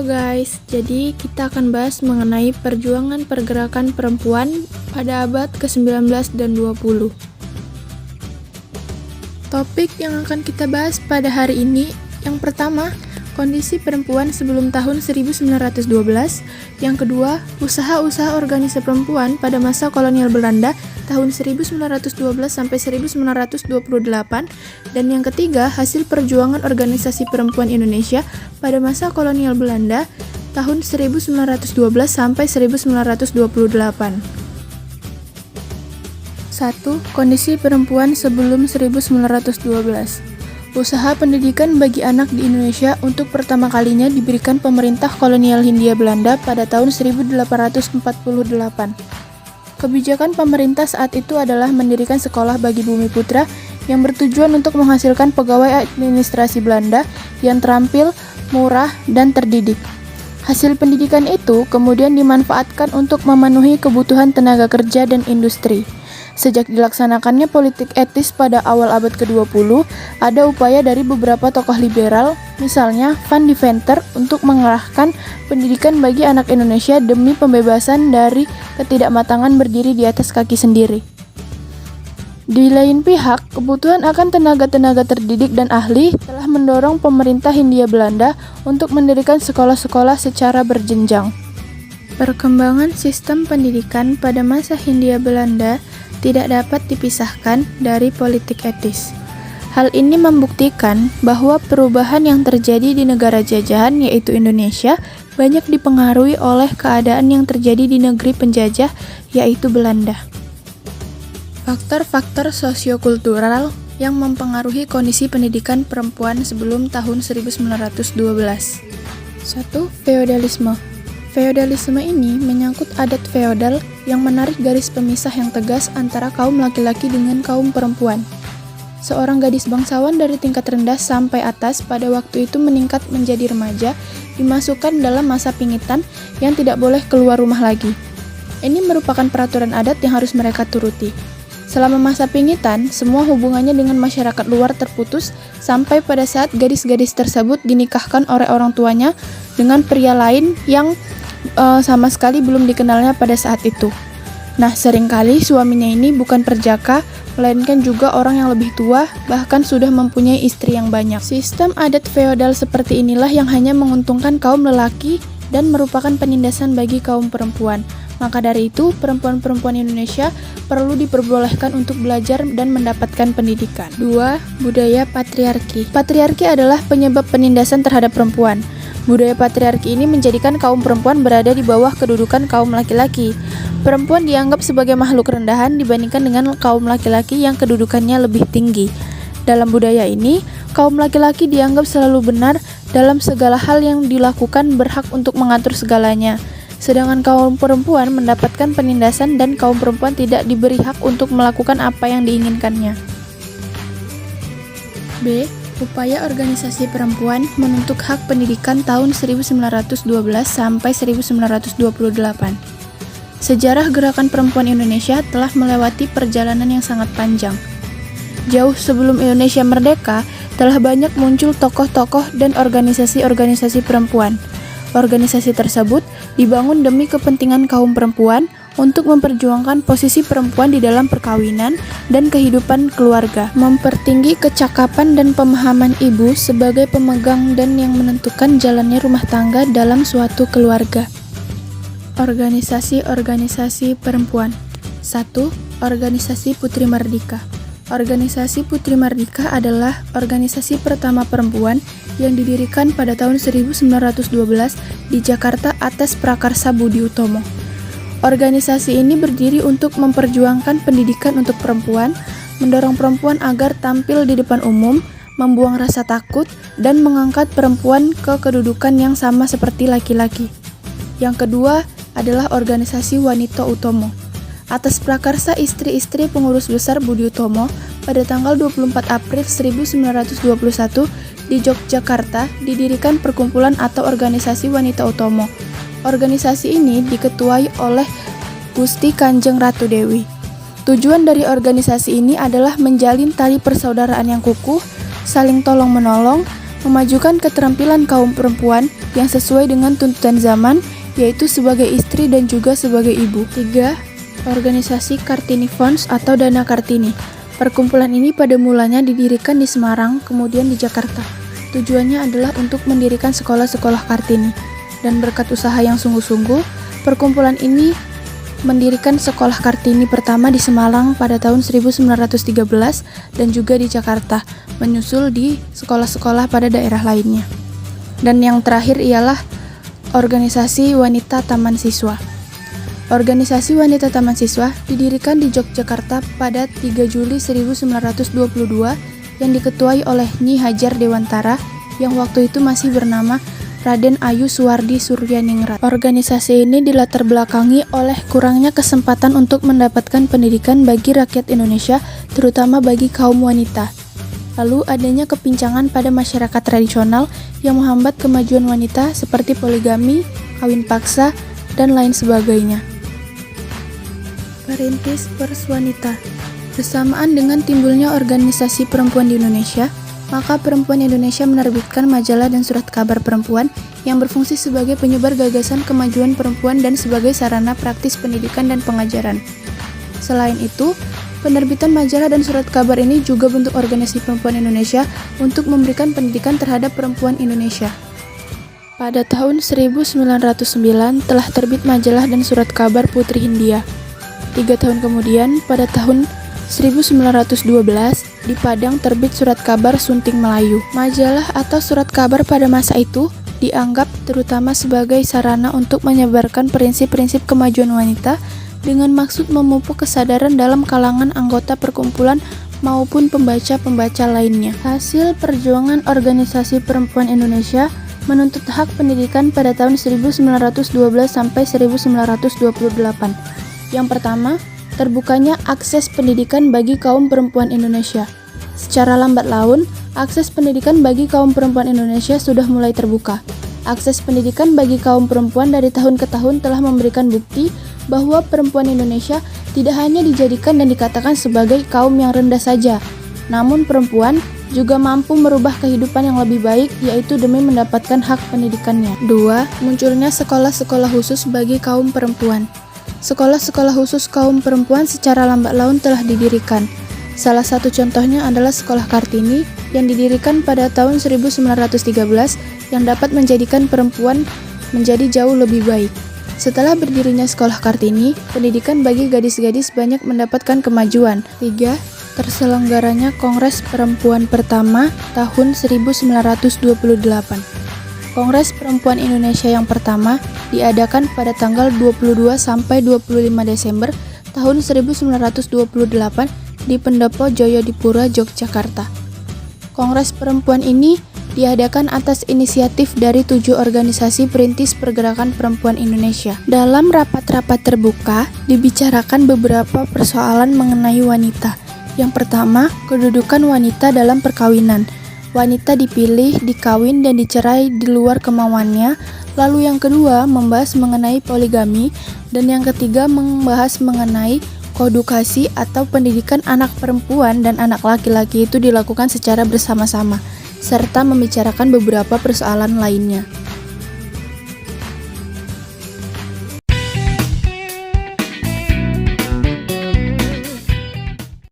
Halo guys, jadi kita akan bahas mengenai perjuangan pergerakan perempuan pada abad ke-19 dan 20. Topik yang akan kita bahas pada hari ini, yang pertama, kondisi perempuan sebelum tahun 1912, yang kedua, usaha-usaha organisasi perempuan pada masa kolonial Belanda tahun 1912 sampai 1928, dan yang ketiga, hasil perjuangan organisasi perempuan Indonesia pada masa kolonial Belanda tahun 1912 sampai 1928. 1. Kondisi perempuan sebelum 1912. Usaha pendidikan bagi anak di Indonesia untuk pertama kalinya diberikan pemerintah kolonial Hindia Belanda pada tahun 1848. Kebijakan pemerintah saat itu adalah mendirikan sekolah bagi bumi putra yang bertujuan untuk menghasilkan pegawai administrasi Belanda yang terampil, murah, dan terdidik. Hasil pendidikan itu kemudian dimanfaatkan untuk memenuhi kebutuhan tenaga kerja dan industri. Sejak dilaksanakannya politik etis pada awal abad ke-20, ada upaya dari beberapa tokoh liberal, misalnya Van Deventer, untuk mengarahkan pendidikan bagi anak Indonesia demi pembebasan dari ketidakmatangan berdiri di atas kaki sendiri. Di lain pihak, kebutuhan akan tenaga-tenaga terdidik dan ahli telah mendorong pemerintah Hindia Belanda untuk mendirikan sekolah-sekolah secara berjenjang. Perkembangan sistem pendidikan pada masa Hindia Belanda tidak dapat dipisahkan dari politik etis. Hal ini membuktikan bahwa perubahan yang terjadi di negara jajahan, yaitu Indonesia, banyak dipengaruhi oleh keadaan yang terjadi di negeri penjajah, yaitu Belanda. Faktor-faktor sosiokultural yang mempengaruhi kondisi pendidikan perempuan sebelum tahun 1912. 1. Feodalisme. Feodalisme ini menyangkut adat feodal yang menarik garis pemisah yang tegas antara kaum laki-laki dengan kaum perempuan. Seorang gadis bangsawan dari tingkat rendah sampai atas pada waktu itu meningkat menjadi remaja, dimasukkan dalam masa pingitan yang tidak boleh keluar rumah lagi. Ini merupakan peraturan adat yang harus mereka turuti. Selama masa pingitan, semua hubungannya dengan masyarakat luar terputus sampai pada saat gadis-gadis tersebut dinikahkan oleh orang tuanya dengan pria lain yang sama sekali belum dikenalnya pada saat itu. Nah, seringkali suaminya ini bukan perjaka, melainkan juga orang yang lebih tua, bahkan sudah mempunyai istri yang banyak. Sistem adat feodal seperti inilah yang hanya menguntungkan kaum lelaki dan merupakan penindasan bagi kaum perempuan. Maka dari itu, perempuan-perempuan Indonesia perlu diperbolehkan untuk belajar dan mendapatkan pendidikan. 2. Budaya patriarki. Patriarki adalah penyebab penindasan terhadap perempuan. Budaya patriarki ini menjadikan kaum perempuan berada di bawah kedudukan kaum laki-laki. Perempuan dianggap sebagai makhluk rendahan dibandingkan dengan kaum laki-laki yang kedudukannya lebih tinggi. Dalam budaya ini, kaum laki-laki dianggap selalu benar dalam segala hal yang dilakukan, berhak untuk mengatur segalanya. Sedangkan kaum perempuan mendapatkan penindasan dan kaum perempuan tidak diberi hak untuk melakukan apa yang diinginkannya. B. Upaya organisasi perempuan menuntut hak pendidikan tahun 1912 sampai 1928. Sejarah gerakan perempuan Indonesia telah melewati perjalanan yang sangat panjang. Jauh sebelum Indonesia merdeka, telah banyak muncul tokoh-tokoh dan organisasi-organisasi perempuan. Organisasi tersebut dibangun demi kepentingan kaum perempuan untuk memperjuangkan posisi perempuan di dalam perkawinan dan kehidupan keluarga, mempertinggi kecakapan dan pemahaman ibu sebagai pemegang dan yang menentukan jalannya rumah tangga dalam suatu keluarga. Organisasi-organisasi perempuan. 1. Organisasi Putri Mardika. Organisasi Putri Mardika adalah organisasi pertama perempuan yang didirikan pada tahun 1912 di Jakarta atas prakarsa Budi Utomo. Organisasi ini berdiri untuk memperjuangkan pendidikan untuk perempuan, mendorong perempuan agar tampil di depan umum, membuang rasa takut, dan mengangkat perempuan ke kedudukan yang sama seperti laki-laki. Yang kedua adalah organisasi Wanita Utomo. Atas prakarsa istri-istri pengurus besar Budi Utomo, pada tanggal 24 April 1921 di Yogyakarta didirikan perkumpulan atau organisasi Wanita Utomo. Organisasi ini diketuai oleh Gusti Kanjeng Ratu Dewi. Tujuan dari organisasi ini adalah menjalin tali persaudaraan yang kukuh, saling tolong-menolong, memajukan keterampilan kaum perempuan yang sesuai dengan tuntutan zaman, yaitu sebagai istri dan juga sebagai ibu. 3. Organisasi Kartini Fonds atau Dana Kartini. Perkumpulan ini pada mulanya didirikan di Semarang, kemudian di Jakarta. Tujuannya adalah untuk mendirikan sekolah-sekolah Kartini. Dan berkat usaha yang sungguh-sungguh, perkumpulan ini mendirikan sekolah Kartini pertama di Semarang pada tahun 1913 dan juga di Jakarta, menyusul di sekolah-sekolah pada daerah lainnya. Dan yang terakhir ialah Organisasi Wanita Taman Siswa. Organisasi Wanita Taman Siswa didirikan di Yogyakarta pada 3 Juli 1922 yang diketuai oleh Nyi Hajar Dewantara yang waktu itu masih bernama Raden Ayu Suwardi Suryaningrat. Organisasi ini dilatar belakangi oleh kurangnya kesempatan untuk mendapatkan pendidikan bagi rakyat Indonesia, terutama bagi kaum wanita. Lalu adanya kepincangan pada masyarakat tradisional yang menghambat kemajuan wanita seperti poligami, kawin paksa, dan lain sebagainya. Perintis Pers Wanita. Bersamaan dengan timbulnya organisasi perempuan di Indonesia, maka perempuan Indonesia menerbitkan majalah dan surat kabar perempuan yang berfungsi sebagai penyebar gagasan kemajuan perempuan dan sebagai sarana praktis pendidikan dan pengajaran. Selain itu, penerbitan majalah dan surat kabar ini juga bentuk organisasi perempuan Indonesia untuk memberikan pendidikan terhadap perempuan Indonesia. Pada tahun 1909 telah terbit majalah dan surat kabar Putri Hindia. 3 tahun kemudian, pada tahun 1912, di Padang terbit surat kabar Sunting Melayu. Majalah atau surat kabar pada masa itu dianggap terutama sebagai sarana untuk menyebarkan prinsip-prinsip kemajuan wanita dengan maksud memupuk kesadaran dalam kalangan anggota perkumpulan maupun pembaca-pembaca lainnya. Hasil perjuangan organisasi perempuan Indonesia menuntut hak pendidikan pada tahun 1912 sampai 1928. Yang pertama, terbukanya akses pendidikan bagi kaum perempuan Indonesia. Secara lambat laun, akses pendidikan bagi kaum perempuan Indonesia sudah mulai terbuka. Akses pendidikan bagi kaum perempuan dari tahun ke tahun telah memberikan bukti bahwa perempuan Indonesia tidak hanya dijadikan dan dikatakan sebagai kaum yang rendah saja, namun perempuan juga mampu merubah kehidupan yang lebih baik, yaitu demi mendapatkan hak pendidikannya. 2. Munculnya sekolah-sekolah khusus bagi kaum perempuan. Sekolah-sekolah khusus kaum perempuan secara lambat laun telah didirikan. Salah satu contohnya adalah Sekolah Kartini yang didirikan pada tahun 1913 yang dapat menjadikan perempuan menjadi jauh lebih baik. Setelah berdirinya Sekolah Kartini, pendidikan bagi gadis-gadis banyak mendapatkan kemajuan. 3. Terselenggaranya Kongres Perempuan pertama tahun 1928. Kongres Perempuan Indonesia yang pertama diadakan pada tanggal 22 sampai 25 Desember tahun 1928 di Pendopo Joyodipuro, Yogyakarta. Kongres Perempuan ini diadakan atas inisiatif dari 7 organisasi perintis pergerakan perempuan Indonesia. Dalam rapat-rapat terbuka, dibicarakan beberapa persoalan mengenai wanita. Yang pertama, kedudukan wanita dalam perkawinan. Wanita dipilih, dikawin, dan dicerai di luar kemauannya. Lalu yang kedua, membahas mengenai poligami. Dan yang ketiga, membahas mengenai koedukasi atau pendidikan anak perempuan dan anak laki-laki itu dilakukan secara bersama-sama, serta membicarakan beberapa persoalan lainnya.